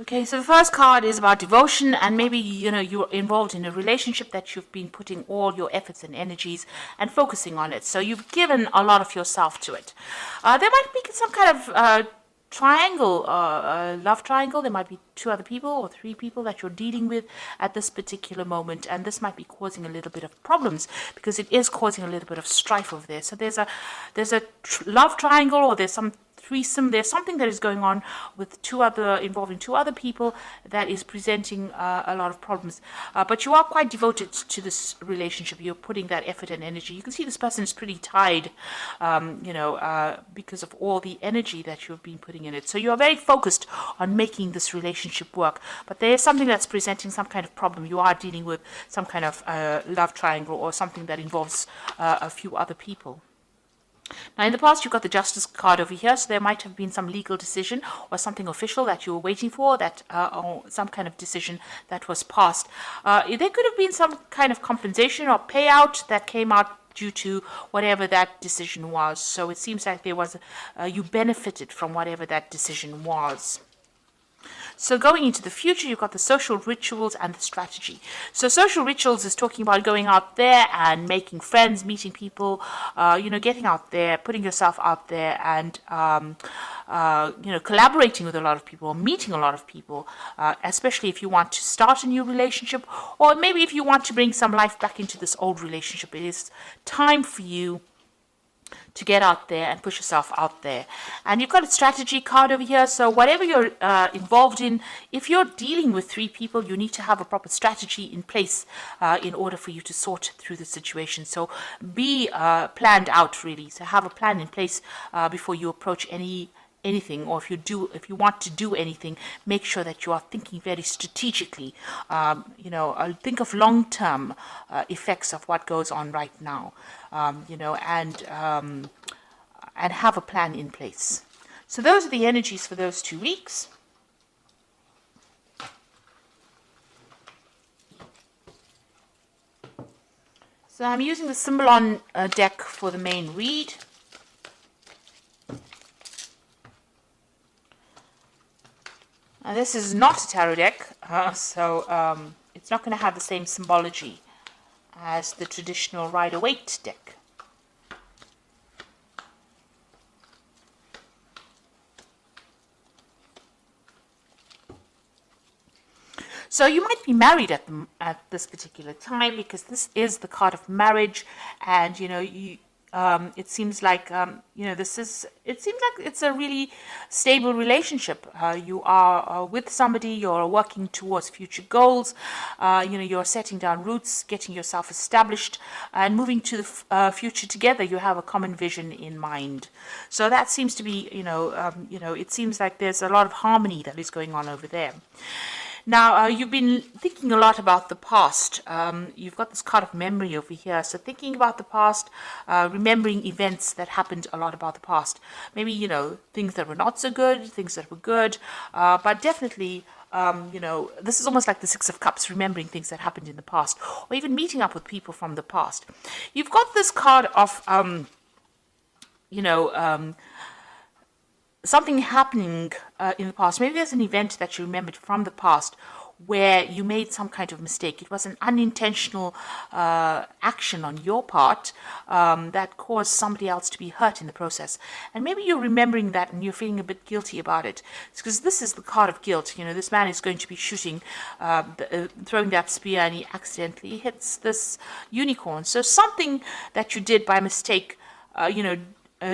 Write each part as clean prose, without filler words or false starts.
Okay, so the first card is about devotion, and maybe you're involved in a relationship that you've been putting all your efforts and energies and focusing on it. So you've given a lot of yourself to it. There might be some kind of triangle, love triangle. There might be two other people or three people that you're dealing with at this particular moment, and this might be causing a little bit of problems because it is causing a little bit of strife over there. So there's a love triangle, or there's some threesome. There's something that is going on with involving two other people that is presenting a lot of problems. But you are quite devoted to this relationship. You're putting that effort and energy. You can see this person is pretty tied, because of all the energy that you've been putting in it. So you're very focused on making this relationship work. But there is something that's presenting some kind of problem. You are dealing with some kind of love triangle or something that involves a few other people. Now, in the past, you've got the Justice card over here, so there might have been some legal decision or something official that you were waiting for, or some kind of decision that was passed. There could have been some kind of compensation or payout that came out due to whatever that decision was. So it seems like you benefited from whatever that decision was. So going into the future, you've got the social rituals and the strategy. So social rituals is talking about going out there and making friends, meeting people, getting out there, putting yourself out there, and collaborating with a lot of people, meeting a lot of people, especially if you want to start a new relationship, or maybe if you want to bring some life back into this old relationship. It is time for you to get out there and push yourself out there. And you've got a strategy card over here. So whatever you're involved in, if you're dealing with three people, you need to have a proper strategy in place in order for you to sort through the situation. So be planned out, really. So have a plan in place before you approach anything, or if you want to do anything, make sure that you are thinking very strategically. Think of long-term effects of what goes on right now, and have a plan in place. So those are the energies for those 2 weeks. So I'm using the Symbolon deck for the main read. Now, this is not a tarot deck, so it's not going to have the same symbology as the traditional Rider-Waite deck. So you might be married at this particular time, because this is the card of marriage, and it seems like it's a really stable relationship. You are with somebody, you're working towards future goals, you're setting down roots, getting yourself established, and moving to the future together. You have a common vision in mind. So that seems to be, it seems like there's a lot of harmony that is going on over there. Now, you've been thinking a lot about the past. You've got this card of memory over here. So thinking about the past, remembering events that happened a lot about the past. Maybe, things that were not so good, things that were good. But definitely, this is almost like the Six of Cups, remembering things that happened in the past. Or even meeting up with people from the past. You've got this card of, something happening in the past. Maybe there's an event that you remembered from the past where you made some kind of mistake. It was an unintentional action on your part that caused somebody else to be hurt in the process. And maybe you're remembering that and you're feeling a bit guilty about it. It's because this is the card of guilt. This man is going to be shooting, throwing that spear, and he accidentally hits this unicorn. So something that you did by mistake,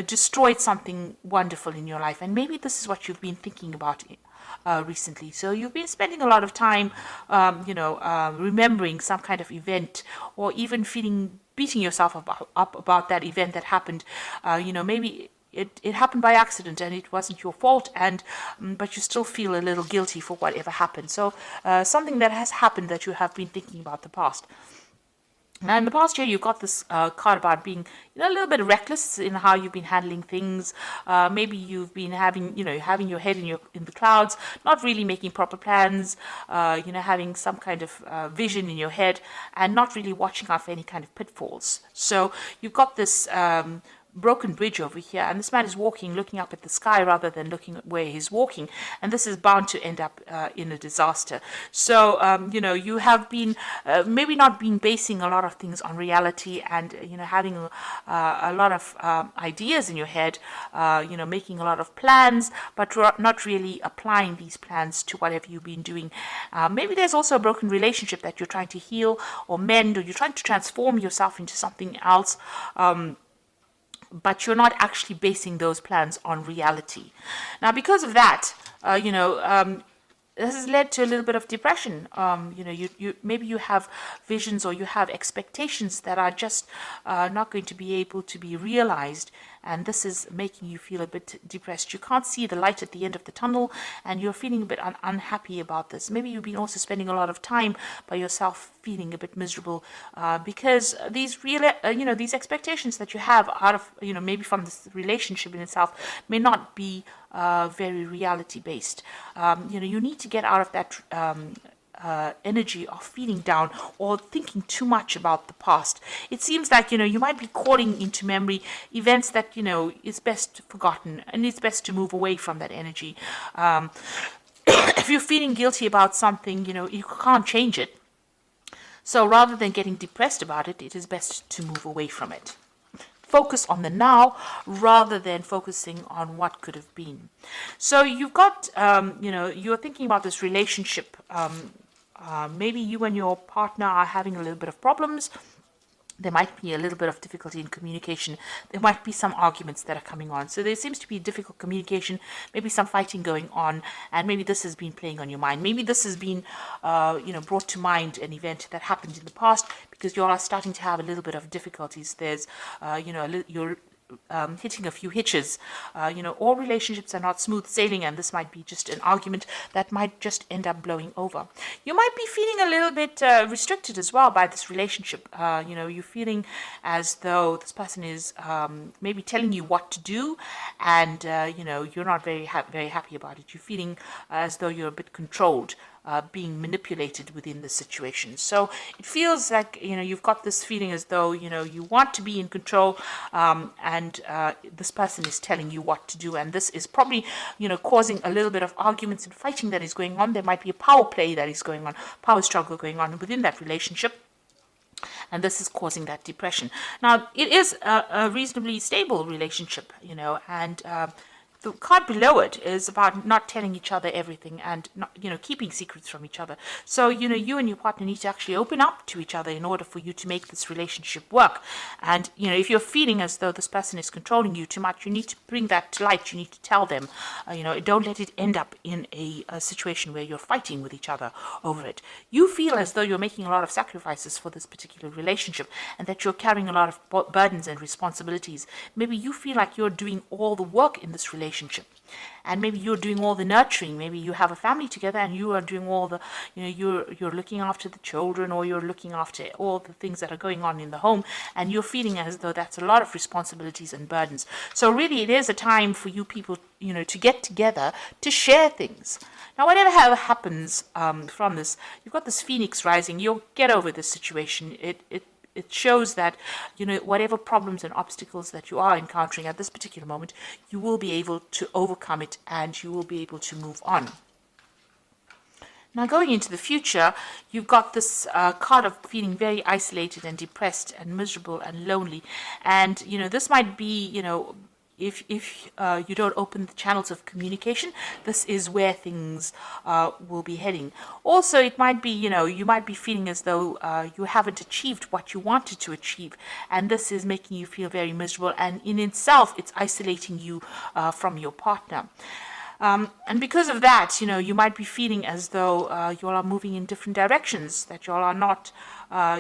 destroyed something wonderful in your life. And maybe this is what you've been thinking about recently. So you've been spending a lot of time, remembering some kind of event, or even beating yourself up about that event that happened. Maybe it happened by accident and it wasn't your fault, but you still feel a little guilty for whatever happened. So something that has happened that you have been thinking about the past. Now, in the past year, you've got this card about being, a little bit reckless in how you've been handling things. Maybe you've been having your head in the clouds, not really making proper plans. Having some kind of vision in your head, and not really watching out for any kind of pitfalls. So you've got this broken bridge over here, and this man is walking, looking up at the sky rather than looking at where he's walking, and this is bound to end up in a disaster. So you know, you have been maybe not been basing a lot of things on reality, and you know, having a lot of ideas in your head, you know, making a lot of plans, but not really applying these plans to whatever you've been doing. Maybe there's also a broken relationship that you're trying to heal or mend, or you're trying to transform yourself into something else, but you're not actually basing those plans on reality. Now, because of that, you know, this has led to a little bit of depression. You know, you maybe you have visions or you have expectations that are just not going to be able to be realized, and this is making you feel a bit depressed. You can't see the light at the end of the tunnel, and you're feeling a bit unhappy about this. Maybe you've been also spending a lot of time by yourself, feeling a bit miserable because these you know, these expectations that you have out of, you know, maybe from this relationship in itself may not be very reality based. You know, you need to get out of that energy of feeling down or thinking too much about the past. It seems like, you know, you might be calling into memory events that, you know, is best forgotten, and it's best to move away from that energy. If you're feeling guilty about something, you know, you can't change it. So rather than getting depressed about it, it is best to move away from it. Focus on the now rather than focusing on what could have been. So you've got, you know, you're thinking about this relationship. Maybe you and your partner are having a little bit of problems. There might be a little bit of difficulty in communication. There might be some arguments that are coming on. So there seems to be difficult communication, maybe some fighting going on, and maybe this has been playing on your mind. Maybe this has been, you know, brought to mind an event that happened in the past, because you are starting to have a little bit of difficulties. There's, you know, you're hitting a few hitches. You know, all relationships are not smooth sailing, and this might be just an argument that might just end up blowing over. You might be feeling a little bit restricted as well by this relationship. You know, you're feeling as though this person is maybe telling you what to do, and you know, you're not very happy about it. You're feeling as though you're a bit controlled. Being manipulated within the situation. So it feels like, you know, you've got this feeling as though, you know, you want to be in control, and this person is telling you what to do, and this is probably, you know, causing a little bit of arguments and fighting that is going on. There might be a power play that is going on, power struggle going on within that relationship, and this is causing that depression. Now, it is a reasonably stable relationship, you know, and the card below it is about not telling each other everything and not, you know, keeping secrets from each other. So, you know, you and your partner need to actually open up to each other in order for you to make this relationship work. And, you know, if you're feeling as though this person is controlling you too much, you need to bring that to light. You need to tell them, you know, don't let it end up in a situation where you're fighting with each other over it. You feel as though you're making a lot of sacrifices for this particular relationship, and that you're carrying a lot of burdens and responsibilities. Maybe you feel like you're doing all the work in this relationship, and maybe you're doing all the nurturing. Maybe you have a family together and you are doing all the, you know, you're looking after the children, or you're looking after all the things that are going on in the home, and you're feeling as though that's a lot of responsibilities and burdens. So really it is a time for you people, you know, to get together to share things. Now, whatever happens from this, you've got this phoenix rising. You'll get over this situation. It shows that, you know, whatever problems and obstacles that you are encountering at this particular moment, you will be able to overcome it, and you will be able to move on. Now, going into the future, you've got this card of feeling very isolated and depressed and miserable and lonely. And, you know, this might be, you know, if you don't open the channels of communication, this is where things will be heading. Also, it might be, you know, you might be feeling as though you haven't achieved what you wanted to achieve, and this is making you feel very miserable, and in itself, it's isolating you from your partner. And because of that, you know, you might be feeling as though you all are moving in different directions, that you all are not,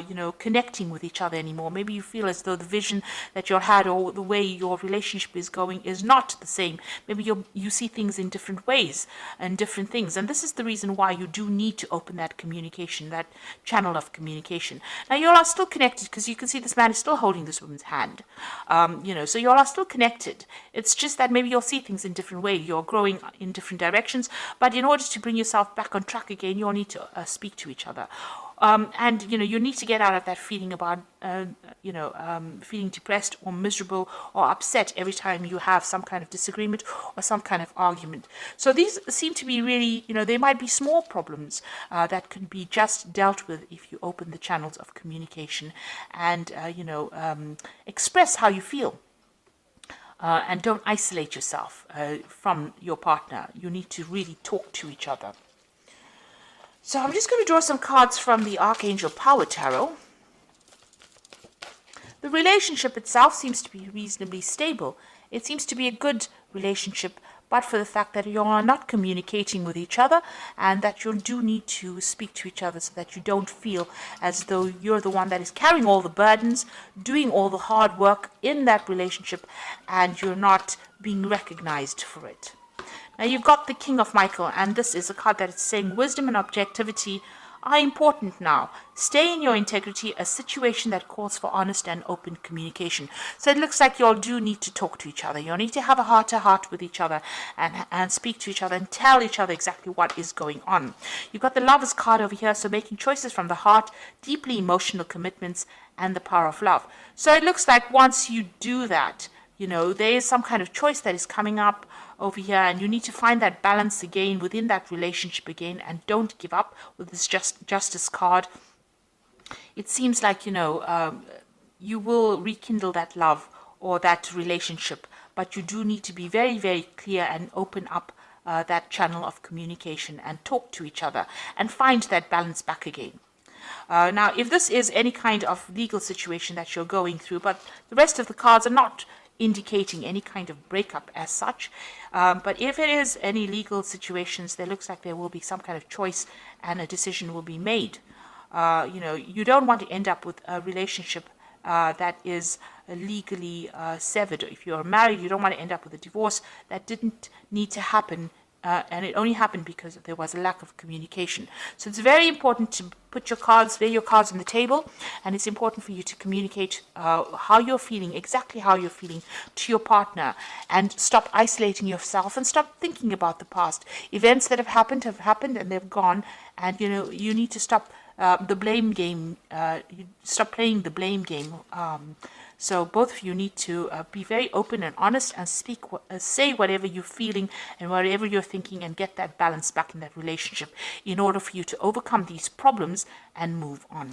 you know, connecting with each other anymore. Maybe you feel as though the vision that you all had, or the way your relationship is going, is not the same. Maybe you see things in different ways and different things. And this is the reason why you do need to open that communication, that channel of communication. Now, you all are still connected, because you can see this man is still holding this woman's hand. You know, so you all are still connected. It's just that maybe you'll see things in different ways. You're growing in different directions, but in order to bring yourself back on track again, you'll need to speak to each other. And you need to get out of that feeling about feeling depressed or miserable or upset every time you have some kind of disagreement or some kind of argument. So these seem to be really, they might be small problems that can be just dealt with if you open the channels of communication and express how you feel. And don't isolate yourself from your partner. You need to really talk to each other. So I'm just going to draw some cards from the Archangel Power Tarot. The relationship itself seems to be reasonably stable. It seems to be a good relationship, but for the fact that you are not communicating with each other and that you do need to speak to each other so that you don't feel as though you're the one that is carrying all the burdens, doing all the hard work in that relationship, and you're not being recognized for it. Now you've got the King of Michael, and this is a card that is saying wisdom and objectivity are important now. Stay in your integrity, a situation that calls for honest and open communication. So it looks like you all do need to talk to each other. You need to have a heart-to-heart with each other and speak to each other and tell each other exactly what is going on. You've got the Lovers card over here, so making choices from the heart, deeply emotional commitments, and the power of love. So it looks like once you do that, there is some kind of choice that is coming up over here, and you need to find that balance again within that relationship again, and don't give up with this justice card. It seems like you will rekindle that love or that relationship, but you do need to be very, very clear and open up that channel of communication and talk to each other and find that balance back again. Now, if this is any kind of legal situation that you're going through, but the rest of the cards are not indicating any kind of breakup as such, but if it is any legal situations, there looks like there will be some kind of choice and a decision will be made. You don't want to end up with a relationship that is legally severed. If you're married, you don't want to end up with a divorce that didn't need to happen, and it only happened because there was a lack of communication. So it's very important to lay your cards on the table, and it's important for you to communicate how you're feeling, exactly how you're feeling to your partner, and stop isolating yourself and stop thinking about the past. Events that have happened and they've gone, and you need to stop the blame game. You stop playing the blame game. So both of you need to be very open and honest and say whatever you're feeling and whatever you're thinking, and get that balance back in that relationship in order for you to overcome these problems and move on.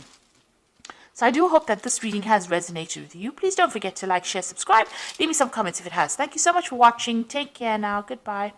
So I do hope that this reading has resonated with you. Please don't forget to like, share, subscribe. Leave me some comments if it has. Thank you so much for watching. Take care now. Goodbye.